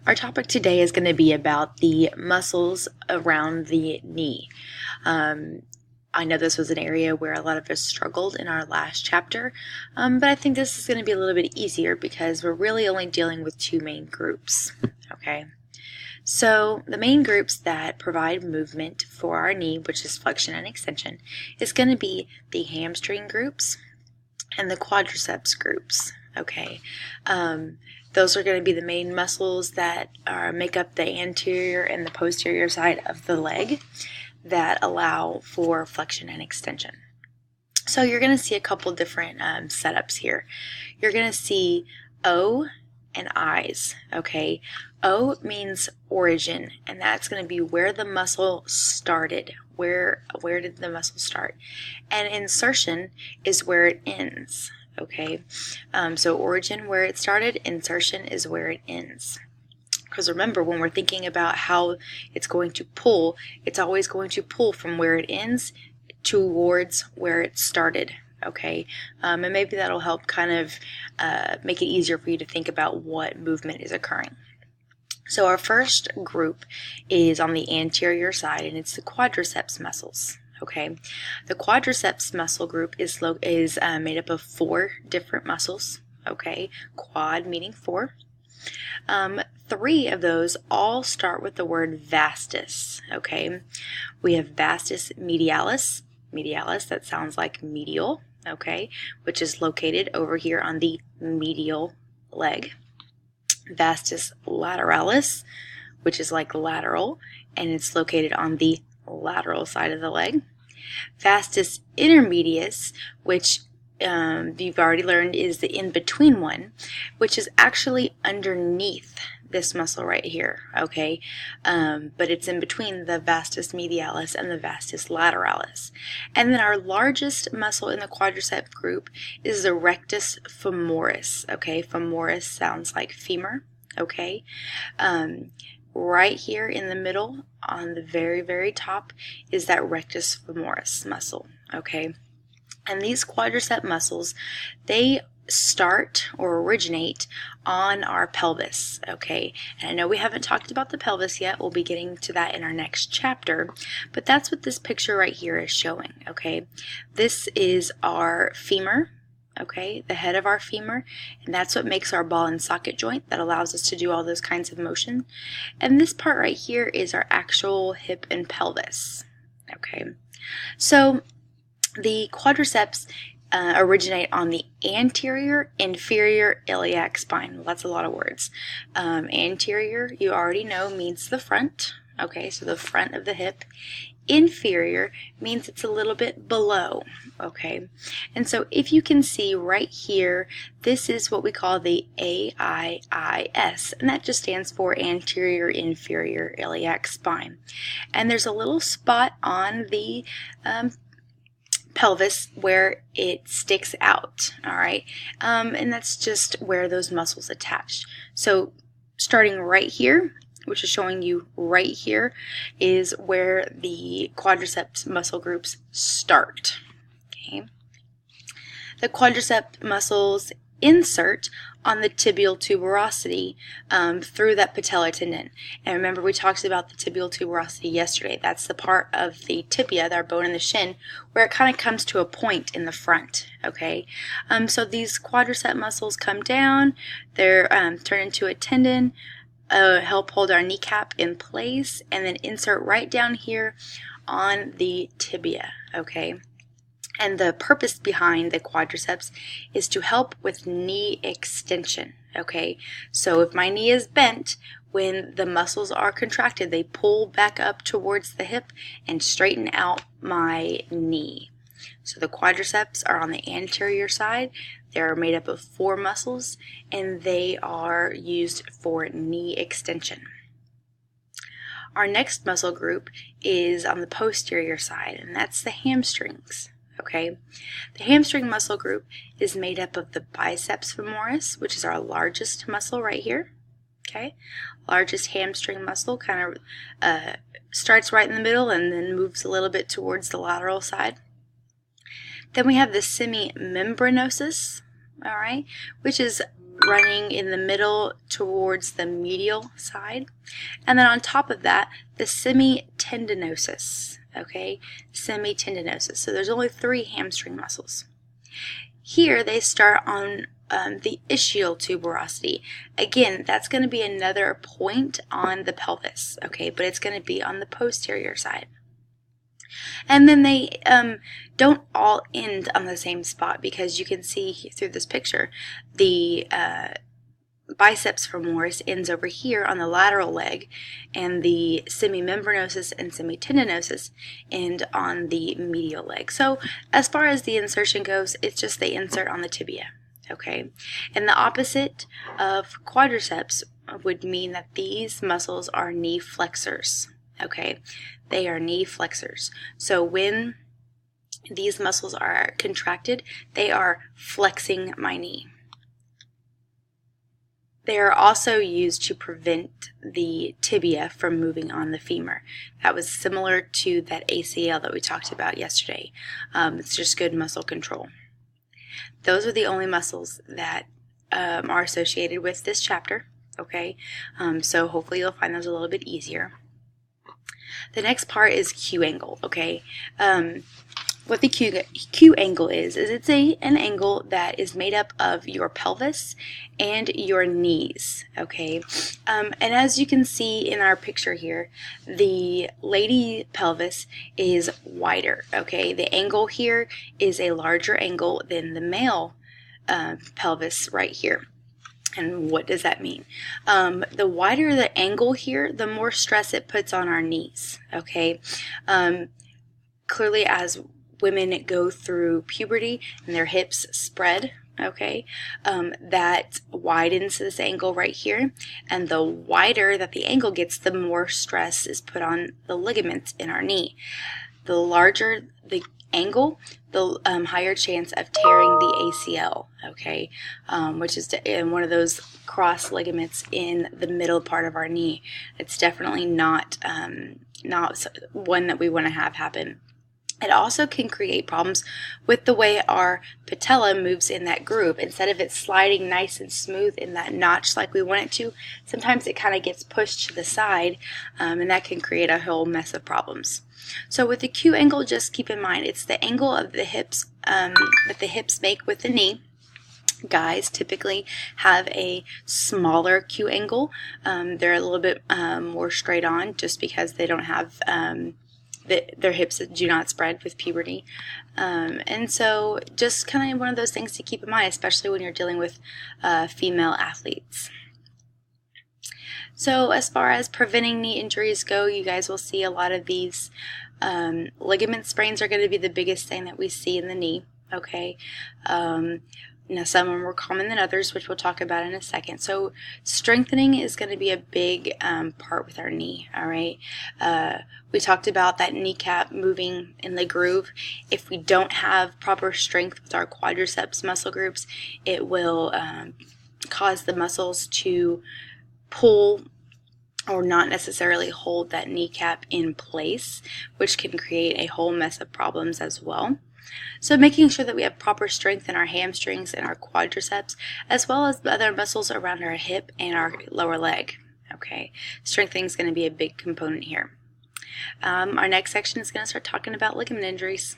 Our topic today is going to be about the muscles around the knee. I know this was an area where a lot of us struggled in our last chapter, but I think this is going to be a little bit easier because we're really only dealing with two main groups, okay? So the main groups that provide movement for our knee, which is flexion and extension, is going to be the hamstring groups and the quadriceps groups, okay? Those are going to be the main muscles that make up the anterior and the posterior side of the leg that allow for flexion and extension. So you're going to see a couple different setups here. You're going to see O and I's, okay? O means origin, and that's going to be where the muscle started. Where did the muscle start? And insertion is where it ends. Okay, so origin where it started, insertion is where it ends. Because remember, when we're thinking about how it's going to pull, it's always going to pull from where it ends towards where it started. Okay, and maybe that'll help kind of make it easier for you to think about what movement is occurring. So our first group is on the anterior side, and it's the quadriceps muscles. Okay, the quadriceps muscle group is made up of 4 different muscles. Okay, quad meaning 4. 3 of those all start with the word vastus. Okay, we have vastus medialis. Medialis, that sounds like medial. Okay, which is located over here on the medial leg. Vastus lateralis, which is like lateral, and it's located on the lateral side of the leg. Vastus intermedius, which you've already learned is the in-between one, which is actually underneath this muscle right here, okay? But it's in between the vastus medialis and the vastus lateralis. And then our largest muscle in the quadricep group is the rectus femoris, okay? Femoris sounds like femur, okay? Right here in the middle, on the very, very top, is that rectus femoris muscle, okay? And these quadricep muscles, they start or originate on our pelvis, okay? And I know we haven't talked about the pelvis yet. We'll be getting to that in our next chapter, but that's what this picture right here is showing, okay? This is our femur, okay, the head of our femur, and that's what makes our ball and socket joint that allows us to do all those kinds of motion. And this part right here is our actual hip and pelvis, okay? So the quadriceps originate on the anterior inferior iliac spine. Well, that's a lot of words. Anterior, you already know, means the front, okay, so the front of the hip. Inferior means it's a little bit below, okay? And so if you can see right here, this is what we call the AIIS, and that just stands for anterior inferior iliac spine. And there's a little spot on the pelvis where it sticks out, all right? And that's just where those muscles attach. So starting right here, which is showing you right here, is where the quadriceps muscle groups start. Okay. The quadricep muscles insert on the tibial tuberosity through that patellar tendon. And remember, we talked about the tibial tuberosity yesterday. That's the part of the tibia, our bone in the shin, where it kind of comes to a point in the front. Okay, so these quadricep muscles come down, they're turned into a tendon, help hold our kneecap in place, and then insert right down here on the tibia, okay? And the purpose behind the quadriceps is to help with knee extension, okay? So if my knee is bent, when the muscles are contracted, they pull back up towards the hip and straighten out my knee. So the quadriceps are on the anterior side. They're made up of 4 muscles, and they are used for knee extension. Our next muscle group is on the posterior side, and that's the hamstrings. Okay, the hamstring muscle group is made up of the biceps femoris, which is our largest muscle right here. Okay, largest hamstring muscle kind of starts right in the middle and then moves a little bit towards the lateral side. Then we have the semimembranosus, all right, which is running in the middle towards the medial side. And then on top of that, the semitendinosus, okay? Semitendinosus. So there's only 3 hamstring muscles. Here they start on the ischial tuberosity. Again, that's going to be another point on the pelvis, okay? But it's going to be on the posterior side. And then they don't all end on the same spot, because you can see through this picture the biceps femoris ends over here on the lateral leg, and the semimembranosus and semitendinosus end on the medial leg. So as far as the insertion goes, it's just they insert on the tibia, okay? And the opposite of quadriceps would mean that these muscles are knee flexors, okay? They are knee flexors. So when these muscles are contracted, they are flexing my knee. They are also used to prevent the tibia from moving on the femur. That was similar to that ACL that we talked about yesterday. It's just good muscle control. Those are the only muscles that are associated with this chapter, okay? So hopefully you'll find those a little bit easier. The next part is Q angle, okay? What the Q angle is it's an angle that is made up of your pelvis and your knees, okay? And as you can see in our picture here, the lady pelvis is wider, okay? The angle here is a larger angle than the male pelvis right here. And what does that mean? The wider the angle here, the more stress it puts on our knees, okay? Clearly, as women go through puberty and their hips spread, okay, that widens this angle right here. And the wider that the angle gets, the more stress is put on the ligaments in our knee. The larger the angle, the higher chance of tearing the ACL, okay, which is one of those cross ligaments in the middle part of our knee. It's definitely not one that we want to have happen. It also can create problems with the way our patella moves in that groove. Instead of it sliding nice and smooth in that notch like we want it to, sometimes it kind of gets pushed to the side, and that can create a whole mess of problems. So with the Q angle, just keep in mind it's the angle of the hips that the hips make with the knee. Guys typically have a smaller Q angle. They're a little bit more straight on, just because they don't have their hips do not spread with puberty. And so just kind of one of those things to keep in mind, especially when you're dealing with female athletes. So as far as preventing knee injuries go, you guys will see a lot of these ligament sprains are going to be the biggest thing that we see in the knee, okay? Now, some are more common than others, which we'll talk about in a second. So strengthening is going to be a big part with our knee, all right? We talked about that kneecap moving in the groove. If we don't have proper strength with our quadriceps muscle groups, it will cause the muscles to pull or not necessarily hold that kneecap in place, which can create a whole mess of problems as well. So making sure that we have proper strength in our hamstrings and our quadriceps, as well as the other muscles around our hip and our lower leg. Okay, strengthening is going to be a big component here. Our next section is going to start talking about ligament injuries.